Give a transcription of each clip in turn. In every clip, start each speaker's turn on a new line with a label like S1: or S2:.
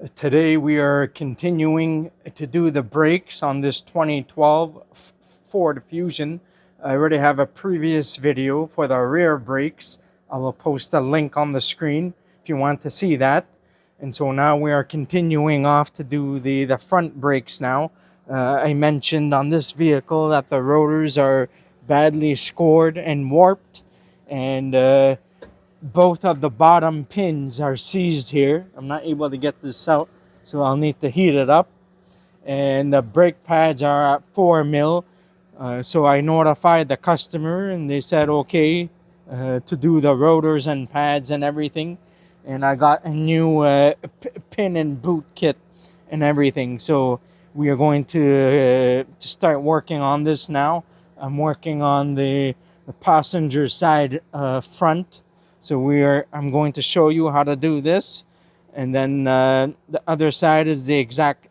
S1: Today we are continuing to do the brakes on this 2012 Ford Fusion. I already have a previous video for the rear brakes. I will post a link on the screen if you want to see that. And so now we are continuing off to do the front brakes now. I mentioned on this vehicle that the rotors are badly scored and warped, and both of the bottom pins are seized here. I'm not able to get this out, so I'll need to heat it up. And the brake pads are at 4 mil. So I notified the customer and they said okay to do the rotors and pads and everything. And I got a new pin and boot kit and everything. So we are going to start working on this now. I'm working on the passenger side front. So I'm going to show you how to do this, and then the other side is the exact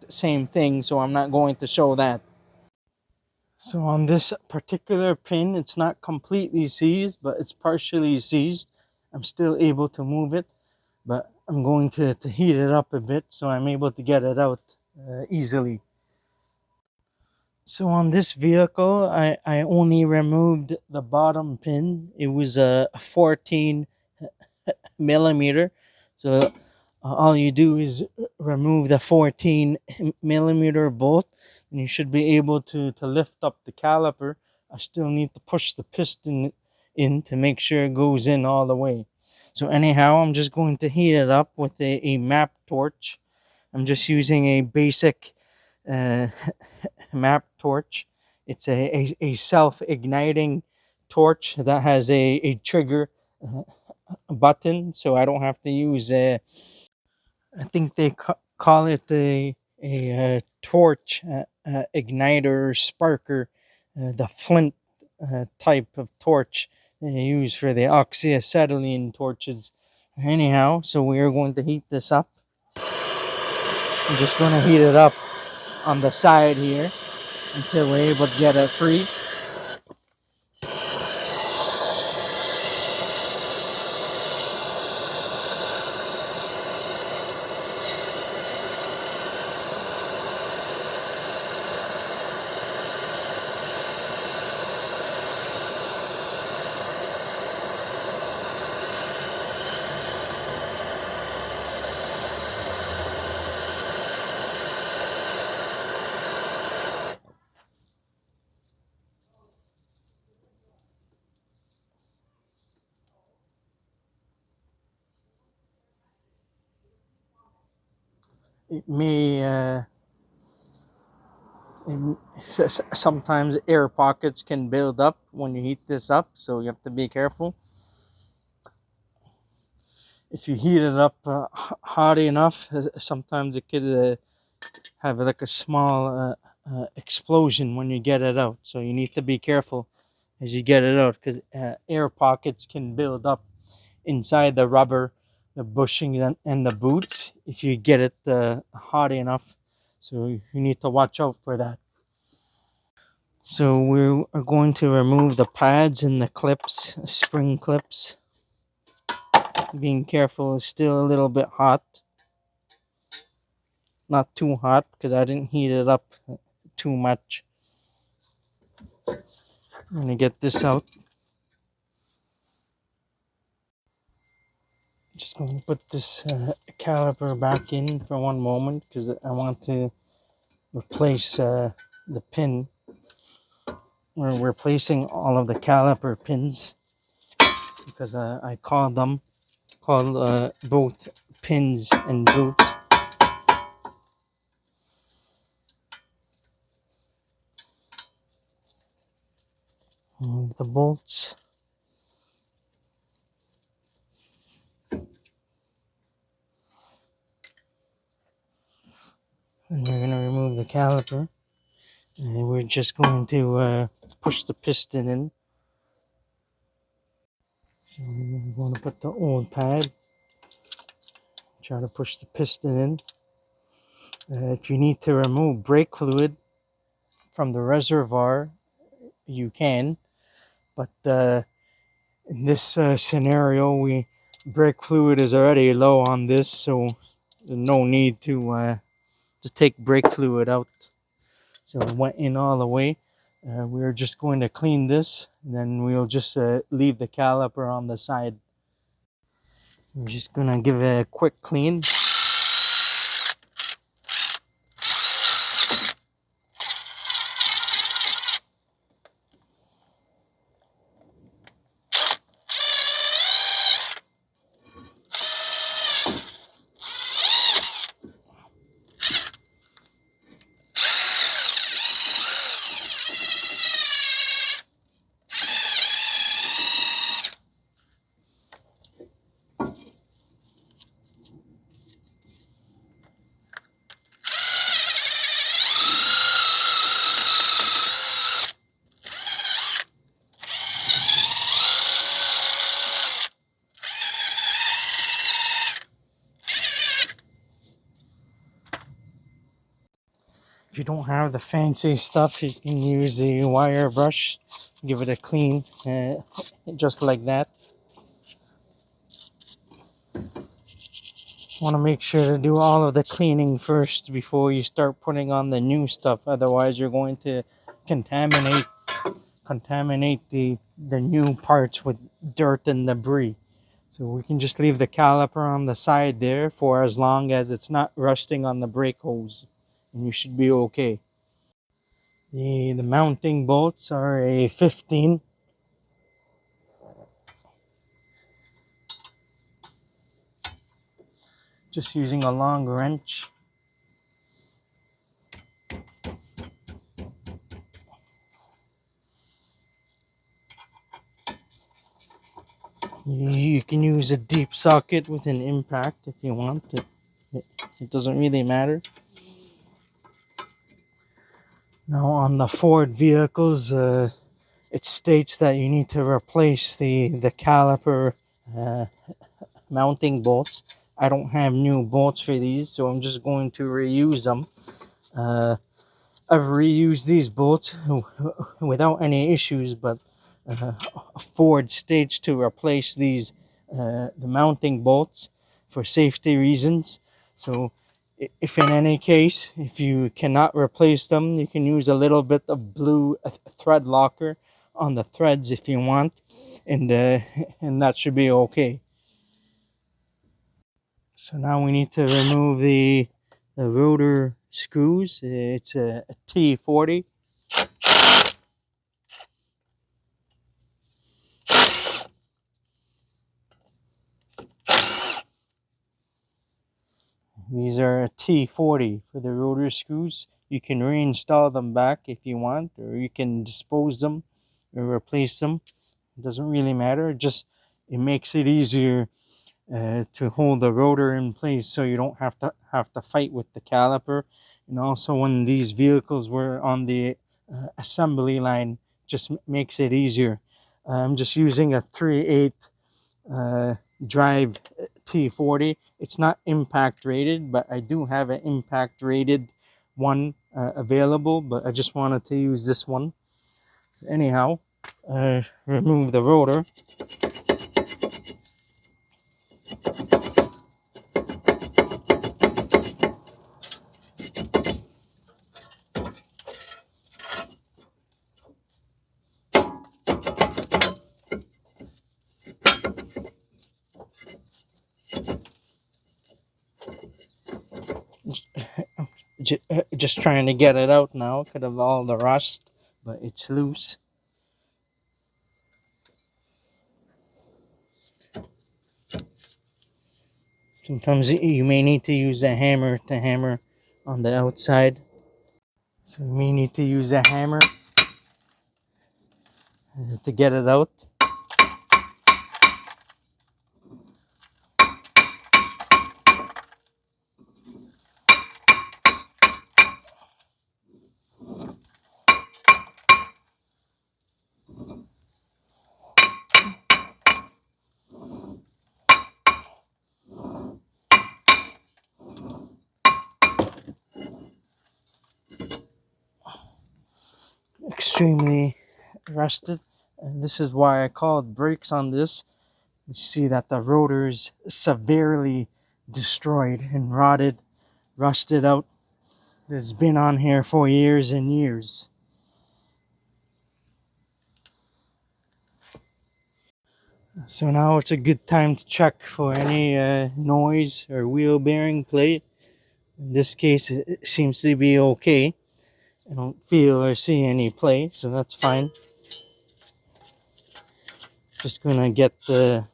S1: same thing. So I'm not going to show that. So on this particular pin, it's not completely seized, but it's partially seized. I'm still able to move it, but I'm going to heat it up a bit so I'm able to get it out easily. So on this vehicle, I only removed the bottom pin. It was a 14 millimeter. So all you do is remove the 14 millimeter bolt and you should be able to lift up the caliper. I still need to push the piston in to make sure it goes in all the way. So anyhow, I'm just going to heat it up with a map torch. I'm just using a basic uh, map torch. It's a self-igniting torch that has a trigger button, so I don't have to use I think they call it a torch igniter sparker, the flint type of torch they use for the oxyacetylene torches. Anyhow, so we are going to heat this up. I'm just going to heat it up on the side here until we're able to get it free. It may sometimes air pockets can build up when you heat this up, so you have to be careful. If you heat it up hot enough, sometimes it could have like a small explosion when you get it out. So you need to be careful as you get it out, because air pockets can build up inside the rubber, the bushing, and the boots if you get it hot enough. So you need to watch out for that. So we're going to remove the pads and the clips, spring clips. Being careful, it's still a little bit hot. Not too hot because I didn't heat it up too much. I'm gonna get this out. Just going to put this caliper back in for one moment because I want to replace the pin. We're replacing all of the caliper pins because I called both pins and boots. And the bolts. And we're going to remove the caliper. And we're just going to push the piston in. So we're going to put the old pad. Try to push the piston in. If you need to remove brake fluid from the reservoir, you can. But in this scenario, brake fluid is already low on this, so no need to take brake fluid out. So it went in all the way. We're just going to clean this, and then we'll just leave the caliper on the side. I'm just gonna give it a quick clean. If you don't have the fancy stuff, you can use the wire brush, give it a clean, just like that. Want to make sure to do all of the cleaning first before you start putting on the new stuff. Otherwise, you're going to contaminate the new parts with dirt and debris. So we can just leave the caliper on the side there for as long as it's not rusting on the brake hose, and you should be okay. The mounting bolts are a 15. Just using a long wrench. You can use a deep socket with an impact if you want. It doesn't really matter. Now on the Ford vehicles, it states that you need to replace the caliper mounting bolts. I don't have new bolts for these, so I'm just going to reuse them. I've reused these bolts without any issues, but Ford states to replace these the mounting bolts for safety reasons. So if in any case, if you cannot replace them, you can use a little bit of blue thread locker on the threads if you want, and and that should be okay. So now we need to remove the rotor screws. It's a T40. These are a T40 for the rotor screws. You can reinstall them back if you want, or you can dispose them or replace them. It doesn't really matter. It makes it easier to hold the rotor in place, so you don't have to fight with the caliper. And also, when these vehicles were on the assembly line, just makes it easier. I'm just using a 3/8 drive T40. It's not impact rated, but I do have an impact rated one available, but I just wanted to use this one. So anyhow, remove the rotor. Just trying to get it out now because of all the rust, but it's loose. Sometimes you may need to use a hammer to hammer on the outside. So you may need to use a hammer to get it out. Extremely rusted, and this is why I called brakes on this. You see that the rotor is severely destroyed and rotted, rusted out. It's been on here for years and years. So now it's a good time to check for any noise or wheel bearing play. In this case, it seems to be okay. I don't feel or see any play, so that's fine. Just gonna get the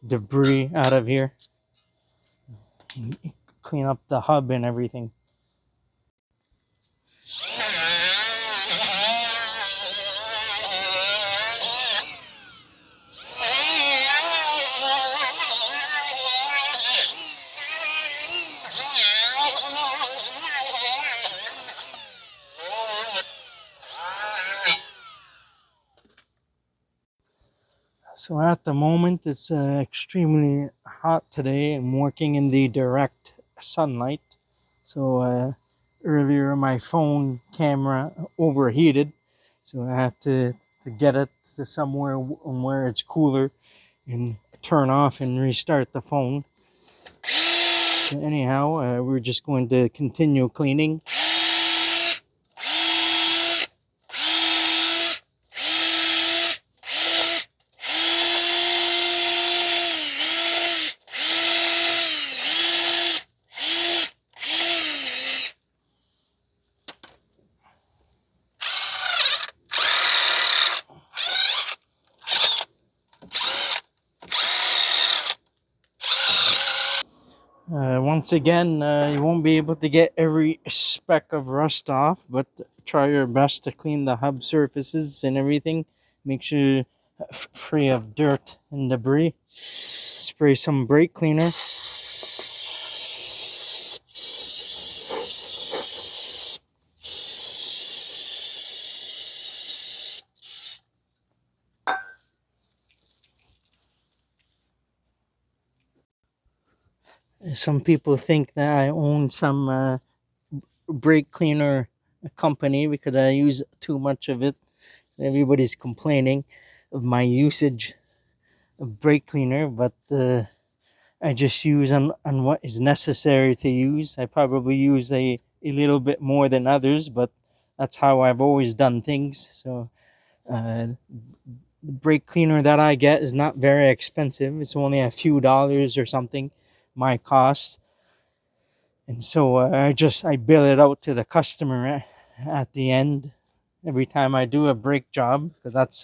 S1: debris out of here and clean up the hub and everything. So at the moment, it's extremely hot today. I'm working in the direct sunlight. So earlier my phone camera overheated. So I had to get it to somewhere where it's cooler and turn off and restart the phone. So anyhow, we're just going to continue cleaning. Once again, you won't be able to get every speck of rust off, but try your best to clean the hub surfaces and everything. Make sure you're free of dirt and debris. Spray some brake cleaner. Some people think that I own some brake cleaner company because I use too much of it. Everybody's complaining of my usage of brake cleaner, but I just use on what is necessary to use. I probably use a little bit more than others, but that's how I've always done things. So the brake cleaner that I get is not very expensive. It's only a few dollars or something, my cost. And so I bill it out to the customer at the end every time I do a brake job, because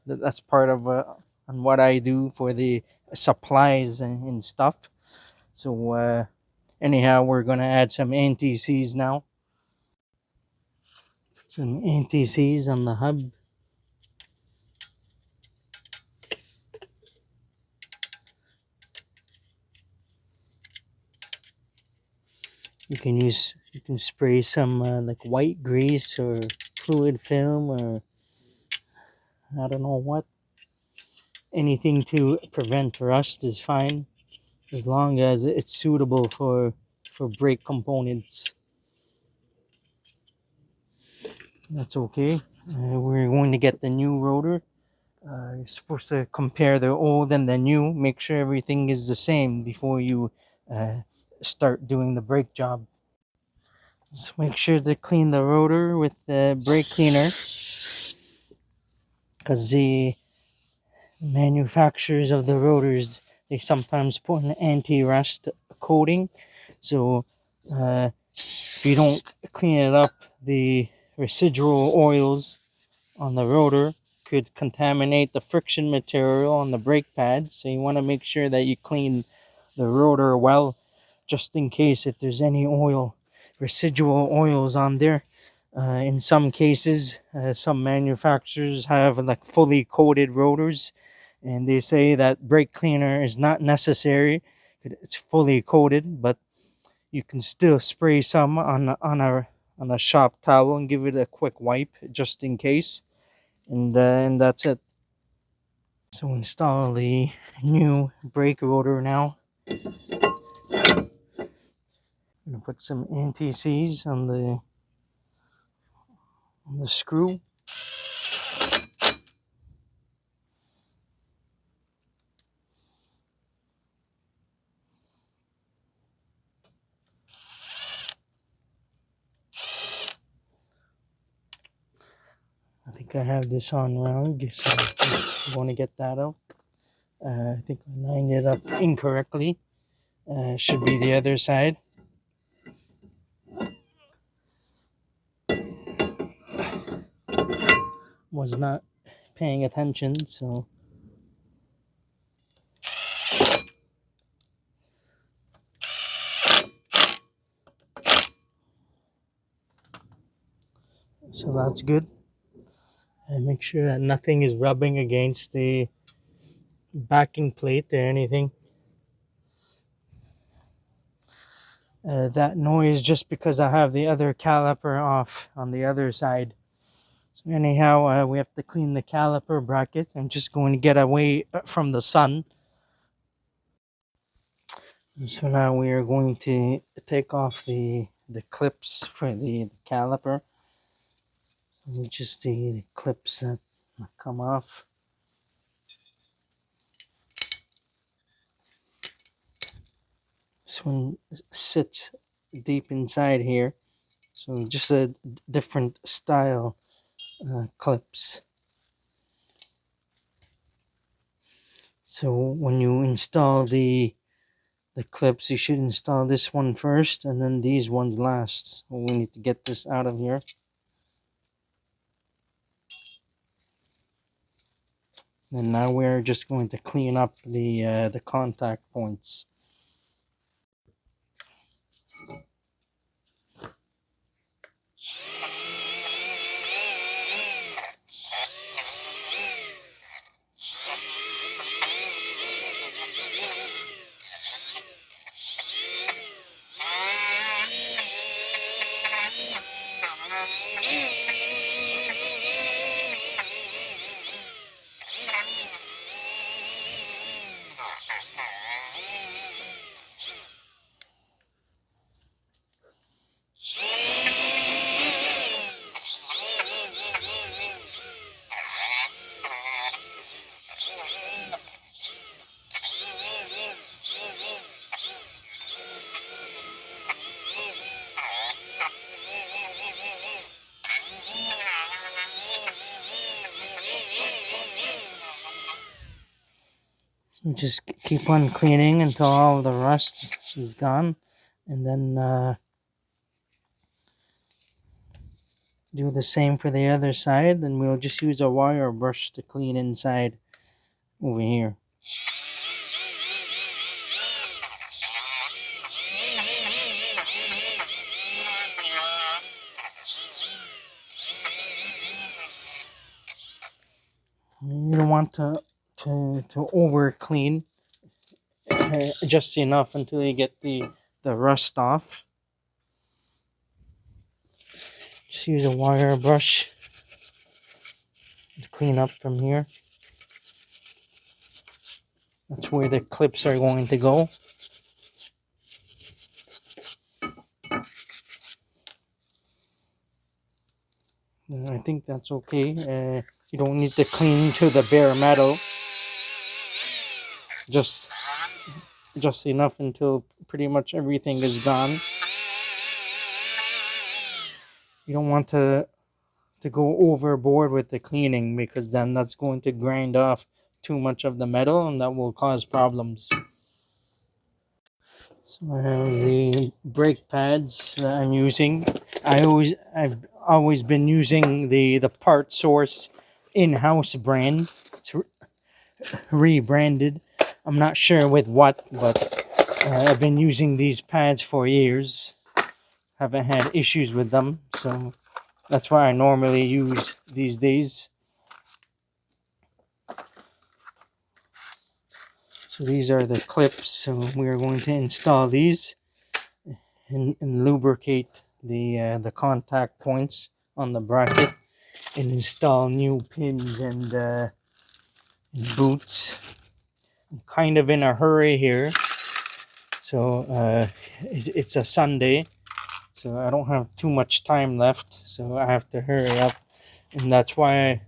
S1: that's part of on what I do for the supplies and stuff. So anyhow, we're gonna add some anti-seize now. Put some anti-seize on the hub. You can spray some like white grease or fluid film or I don't know what. Anything to prevent rust is fine as long as it's suitable for brake components. That's okay. We're going to get the new rotor. You're supposed to compare the old and the new, make sure everything is the same before you uh, start doing the brake job. Just make sure to clean the rotor with the brake cleaner, because the manufacturers of the rotors, they sometimes put an anti-rust coating. So if you don't clean it up, the residual oils on the rotor could contaminate the friction material on the brake pads. So you want to make sure that you clean the rotor well, just in case if there's any residual oils on there. In some cases, some manufacturers have like fully coated rotors, and they say that brake cleaner is not necessary. It's fully coated, but you can still spray some on a shop towel and give it a quick wipe just in case, and that's it. So install the new brake rotor now. I'm gonna put some anti-seize on the screw. think I have this on wrong, so I'm going to get that out. I think I lined it up incorrectly. Should be the other side. Was not paying attention, so that's good. And make sure that nothing is rubbing against the backing plate or anything. That noise just because I have the other caliper off on the other side. So anyhow, we have to clean the caliper bracket. I'm just going to get away from the sun. So now we are going to take off the clips for the caliper. So just the clips that come off. This one sits deep inside here. So just a different style clips. So when you install the clips, you should install this one first and then these ones last. We need to get this out of here. And now we're just going to clean up the contact points. Just keep on cleaning until all the rust is gone, and then do the same for the other side. Then we'll just use a wire brush to clean inside over here. You don't want to over clean, just enough until you get the rust off. Just use a wire brush to clean up from here. That's where the clips are going to go. I think that's okay. You don't need to clean to the bare metal. Just enough until pretty much everything is gone. You don't want to go overboard with the cleaning, because then that's going to grind off too much of the metal and that will cause problems. So I have the brake pads that I'm using. I've always been using the Part Source in-house brand. It's rebranded. I'm not sure with what, but I've been using these pads for years. Haven't had issues with them, so that's what I normally use these days. So these are the clips. So we are going to install these and lubricate the contact points on the bracket and install new pins and boots. I'm kind of in a hurry here. So it's a Sunday, so I don't have too much time left. So I have to hurry up, and that's why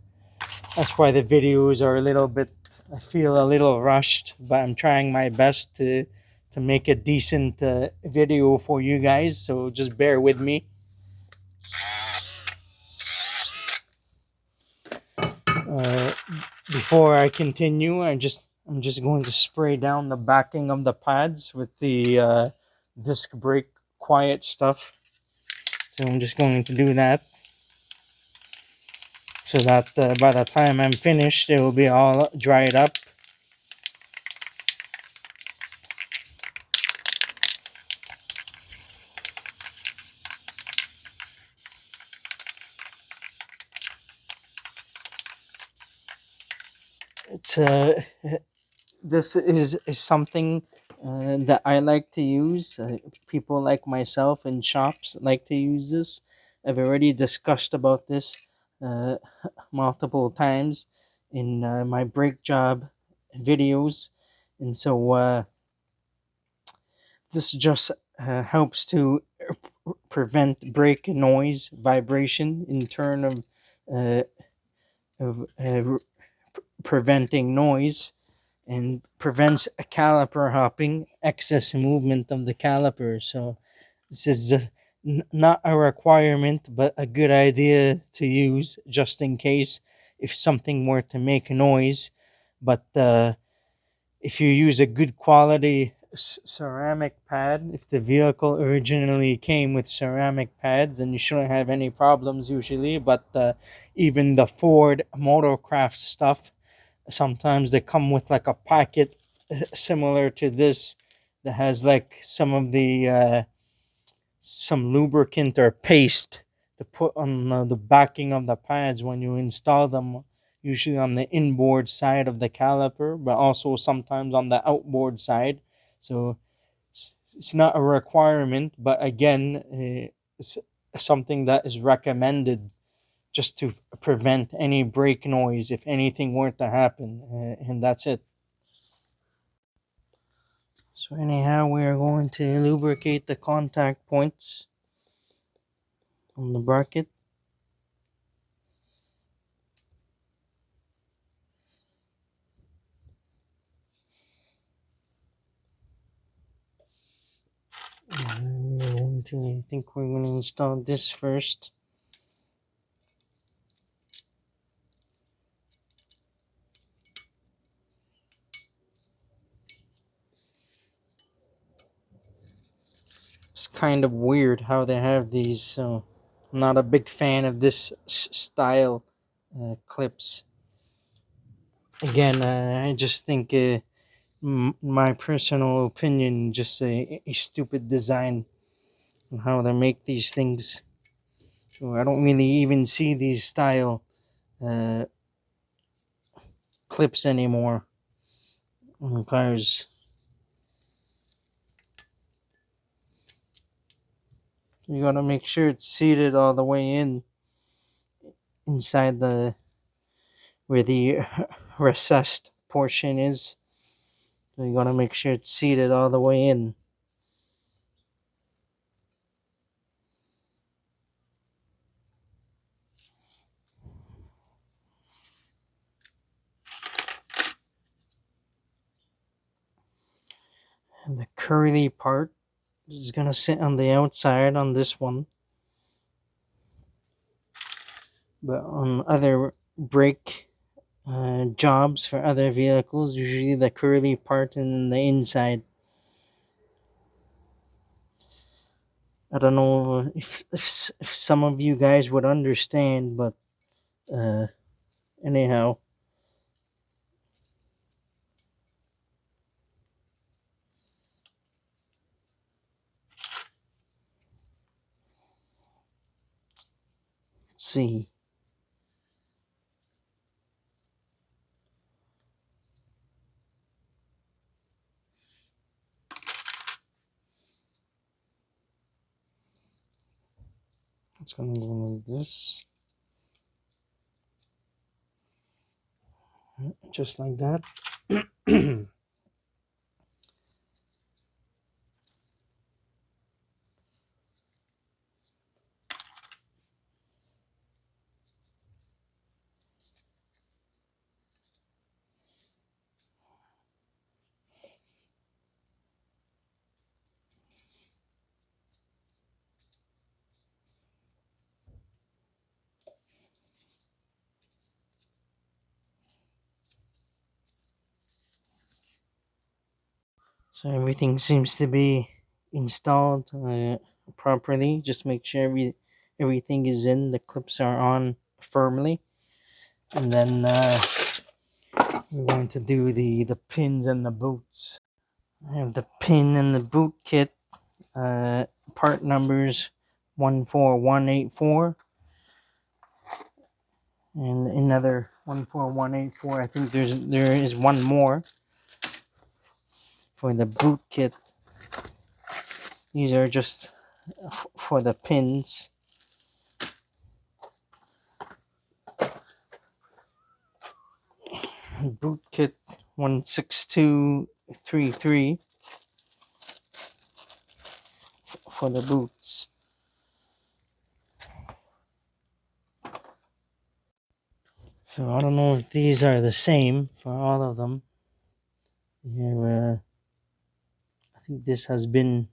S1: the videos are a little bit, I feel a little rushed, but I'm trying my best to make a decent video for you guys, so just bear with me. Before I continue, I'm just going to spray down the backing of the pads with the disc brake quiet stuff. So I'm just going to do that, so that by the time I'm finished, it will be all dried up. It's this is something that I like to use. People like myself in shops like to use this. I've already discussed about this uh, multiple times in my brake job videos, and so this just helps to prevent brake noise, vibration, in turn uh, of preventing noise, and prevents a caliper hopping, excess movement of the caliper. So this is not a requirement, but a good idea to use just in case if something were to make noise. But if you use a good quality ceramic pad, if the vehicle originally came with ceramic pads, then you shouldn't have any problems usually. But even the Ford Motorcraft stuff, sometimes they come with like a packet similar to this that has like some of the some lubricant or paste to put on the backing of the pads when you install them, usually on the inboard side of the caliper, but also sometimes on the outboard side. So it's not a requirement, but again, it's something that is recommended just to prevent any brake noise if anything were to happen, and that's it. So anyhow, we are going to lubricate the contact points on the bracket. I think we're going to install this first. It's kind of weird how they have these, so I'm not a big fan of this style clips. Again, I just think, my personal opinion, just a stupid design on how they make these things. So I don't really even see these style uh, clips anymore on cars. You gotta make sure it's seated all the way inside the where the recessed portion is. So you gotta make sure it's seated all the way in. And the curly part is gonna sit on the outside on this one. But on other brake jobs for other vehicles, usually the curly part and the inside. I don't know if some of you guys would understand, but uh, anyhow. Let's see. It's gonna go like this, just like that. So everything seems to be installed properly. Just make sure everything is in. The clips are on firmly, and then we're going to do the pins and the boots. I have the pin and the boot kit. Part numbers 14184 and another 14184. I think there is one more for the boot kit. These are just for the pins. Boot kit 16233 for the boots. So I don't know if these are the same for all of them. Yeah, I think this has been,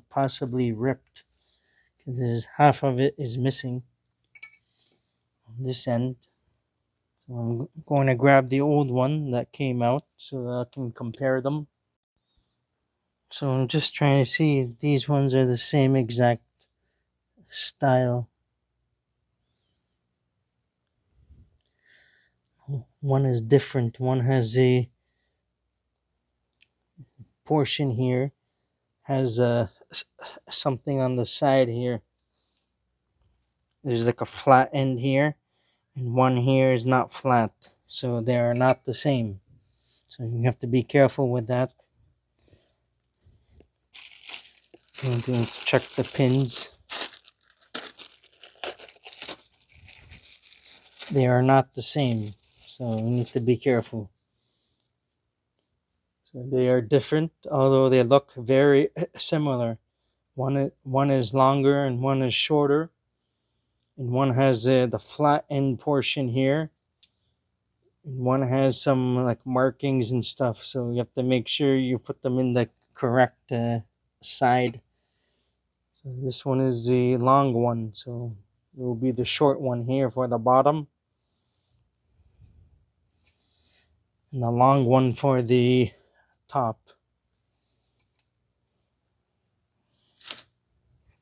S1: possibly ripped, because there's half of it is missing on this end. So I'm going to grab the old one that came out so that I can compare them. So I'm just trying to see if these ones are the same exact style. One is different. One has a portion here, has something on the side here. There's like a flat end here, and one here is not flat. So they are not the same. So you have to be careful with that. I'm going to check the pins. They are not the same. So you need to be careful. So they are different, although they look very similar. One is longer and one is shorter, and one has the flat end portion here, and one has some like markings and stuff. So you have to make sure you put them in the correct side. So this one is the long one, so it will be the short one here for the bottom, and the long one for the top.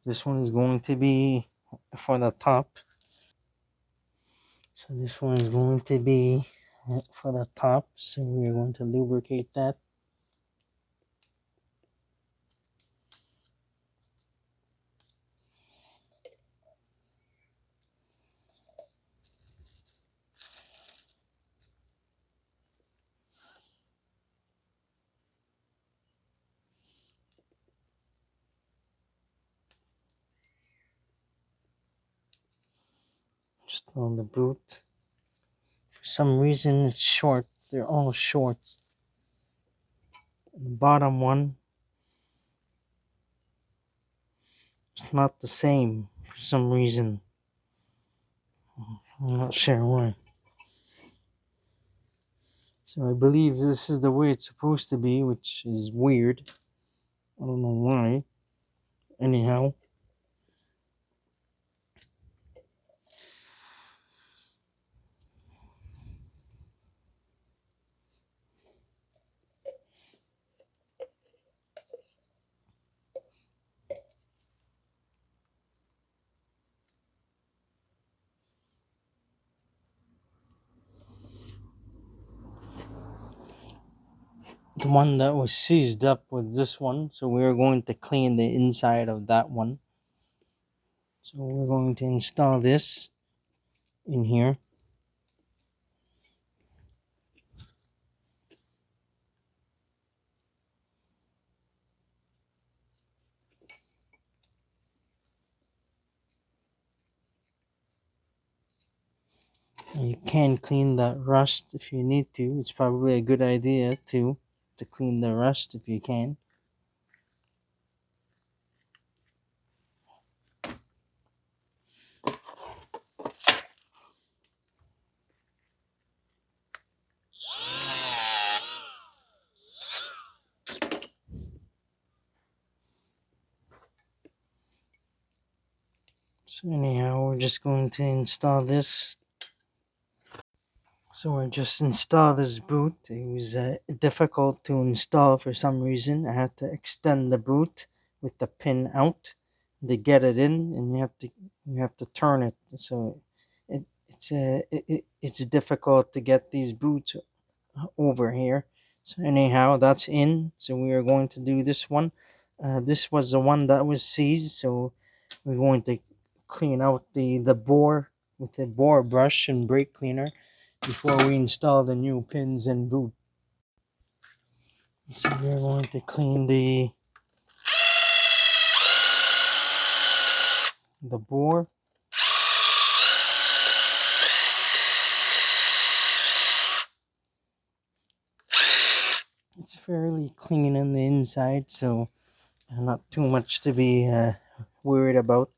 S1: This one is going to be for the top. So this one is going to be for the top. So we're going to lubricate that. Just on the boot. For some reason it's short. They're all short. The bottom one, it's not the same for some reason. I'm not sure why. So I believe this is the way it's supposed to be, which is weird. I don't know why. Anyhow. The one that was seized up with this one, so we're going to clean the inside of that one. So we're going to install this in here. You can clean that rust if you need to. It's probably a good idea to clean the rust if you can. So anyhow, we're just going to install this. So I just installed this boot. It was difficult to install for some reason. I had to extend the boot with the pin out to get it in, and you have to turn it. So it's difficult to get these boots over here. So anyhow, that's in. So we are going to do this one. This was the one that was seized. So we're going to clean out the bore with the bore brush and brake cleaner before we install the new pins and boot. So we're going to clean the bore. It's fairly clean on the inside, so not too much to be worried about.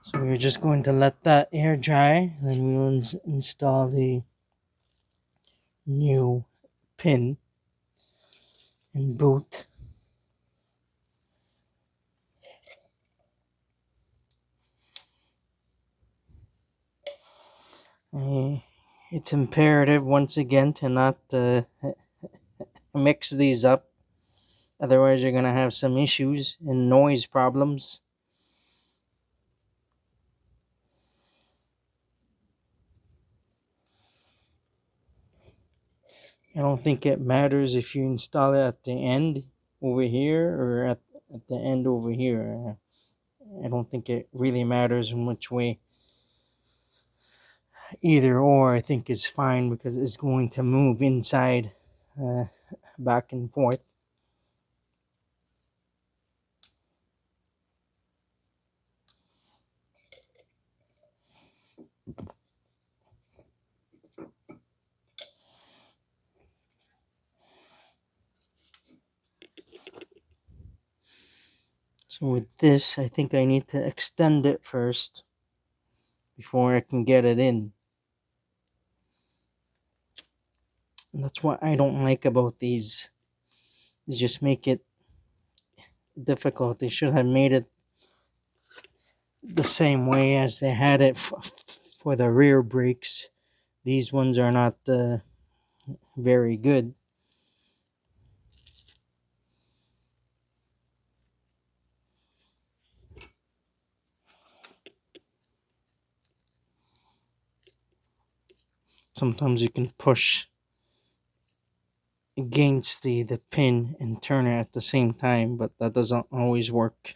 S1: So we're just going to let that air dry, then we will install the new pin and boot. It's imperative once again to not mix these up, otherwise you're going to have some issues and noise problems. I don't think it matters if you install it at the end over here or at the end over here. I don't think it really matters in which way. Either or, I think is fine because it's going to move inside, uh, back and forth. So with this, I think I need to extend it first before I can get it in. And that's what I don't like about these. Is just make it difficult. They should have made it the same way as they had it for the rear brakes. These ones are not very good. Sometimes you can push against the pin and turn it at the same time, but that doesn't always work.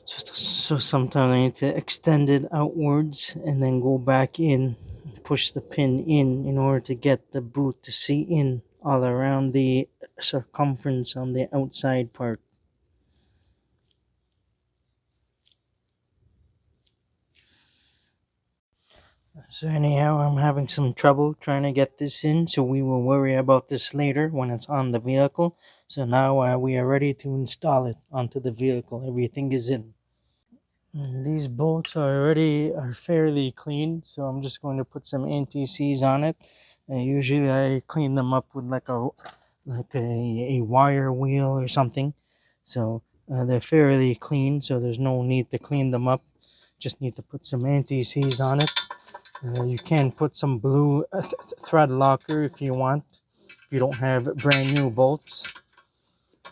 S1: So sometimes I need to extend it outwards and then go back in, push the pin in order to get the boot to see in all around the circumference on the outside part. So anyhow, I'm having some trouble trying to get this in, so we will worry about this later when it's on the vehicle. So now we are ready to install it onto the vehicle. Everything is in. And these bolts are fairly clean, so I'm just going to put some anti-seize on it. Usually I clean them up with a wire wheel or something. So they're fairly clean, so there's no need to clean them up. Just need to put some anti-seize on it. You can put some blue thread locker if you want. If you don't have brand new bolts.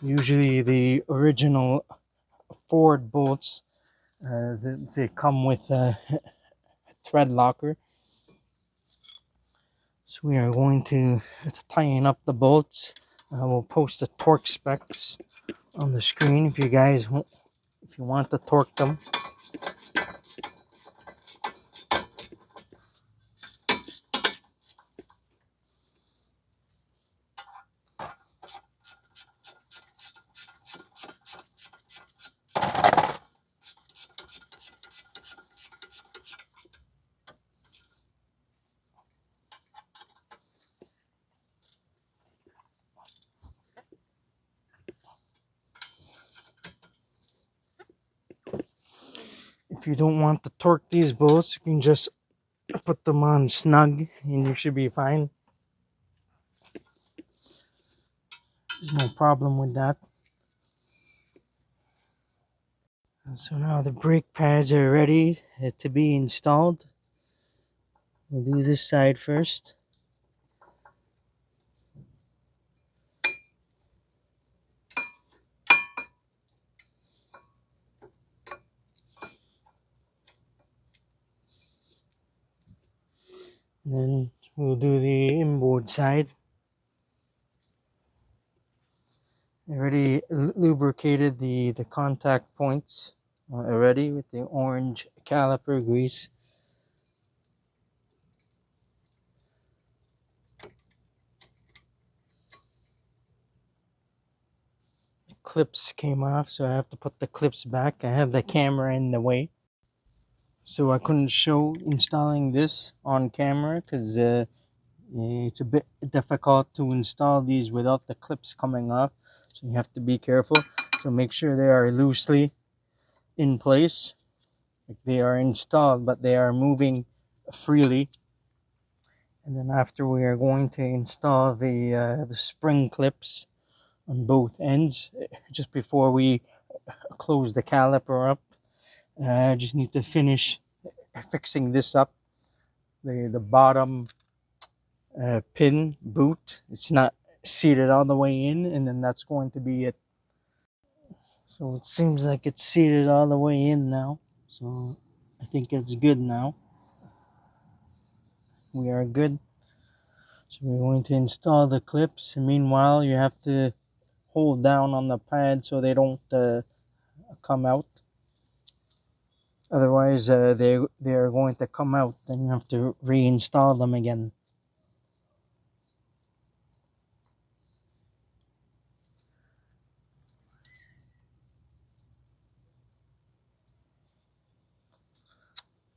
S1: Usually the original Ford bolts, they come with a thread locker. So we are going to tighten up the bolts. We'll post the torque specs on the screen if you want to torque them. If you don't want to torque these bolts, you can just put them on snug and you should be fine. There's no problem with that. So now the brake pads are ready to be installed. We'll do this side first. And then we'll do the inboard side. I already lubricated the contact points already with the orange caliper grease. The clips came off, so I have to put the clips back. I have the camera in the way, so I couldn't show installing this on camera because it's a bit difficult to install these without the clips coming off. So you have to be careful. So make sure they are loosely in place. Like they are installed, but they are moving freely. And then after, we are going to install the spring clips on both ends just before we close the caliper up. I just need to finish fixing this up. The bottom pin boot, it's not seated all the way in, and then that's going to be it. So it seems like it's seated all the way in now. So I think it's good now. We are good. So we're going to install the clips. And meanwhile, you have to hold down on the pad so they don't come out. Otherwise, they are going to come out. Then you have to reinstall them again.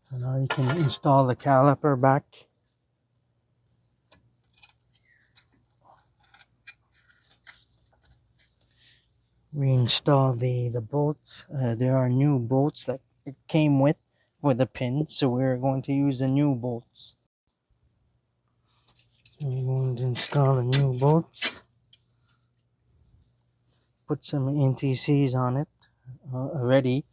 S1: So now you can install the caliper back. Reinstall the bolts. There are new bolts that it came with the pin, so we're going to use the new bolts. We're going to install the new bolts. Put some NTCs on it already.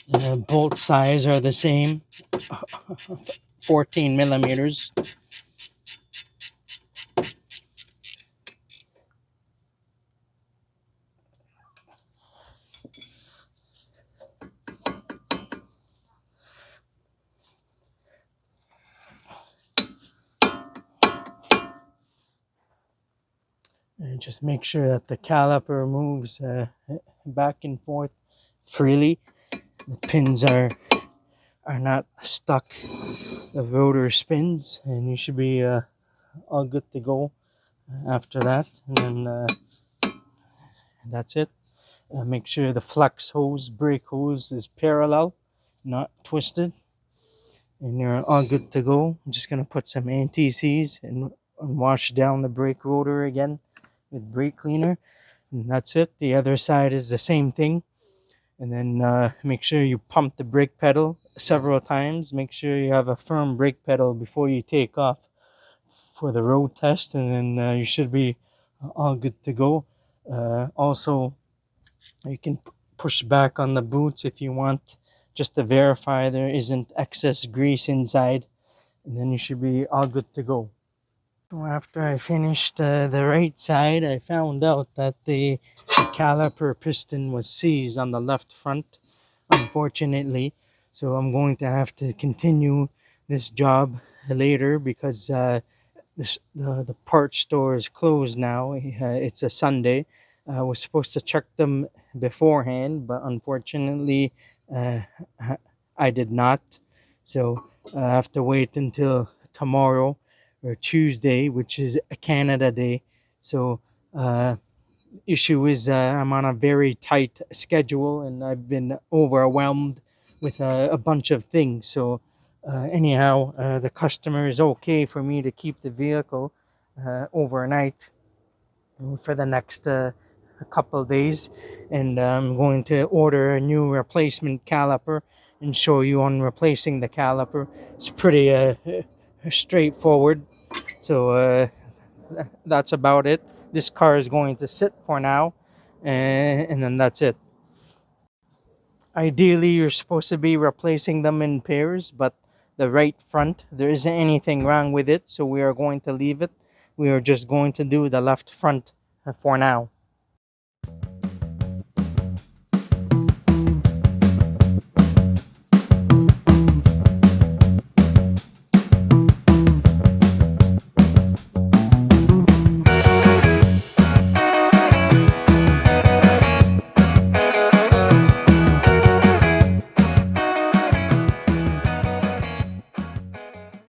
S1: The bolt size are the same, 14 millimeters. And just make sure that the caliper moves back and forth freely. The pins are not stuck. The rotor spins, and you should be all good to go after that. And then that's it. Make sure the flex hose, brake hose is parallel, not twisted. And you're all good to go. I'm just going to put some NTCs and wash down the brake rotor again with brake cleaner. And that's it. The other side is the same thing. And then make sure you pump the brake pedal several times. Make sure you have a firm brake pedal before you take off for the road test. And then you should be all good to go. Also, you can push back on the boots if you want, just to verify there isn't excess grease inside, and then you should be all good to go. So after I finished the right side, I found out that the caliper piston was seized on the left front, unfortunately. So I'm going to have to continue this job later because the parts store is closed now. It's a Sunday. I was supposed to check them beforehand, but unfortunately, uh, I did not. So I have to wait until tomorrow or Tuesday, which is a Canada Day. So uh, issue is I'm on a very tight schedule and I've been overwhelmed with a bunch of things. So anyhow, the customer is okay for me to keep the vehicle overnight for the next a couple of days, and I'm going to order a new replacement caliper and show you on replacing the caliper. It's pretty straightforward. So that's about it. This car is going to sit for now, and then that's it. Ideally, you're supposed to be replacing them in pairs, but the right front, there isn't anything wrong with it, so we are going to leave it. We are just going to do the left front for now.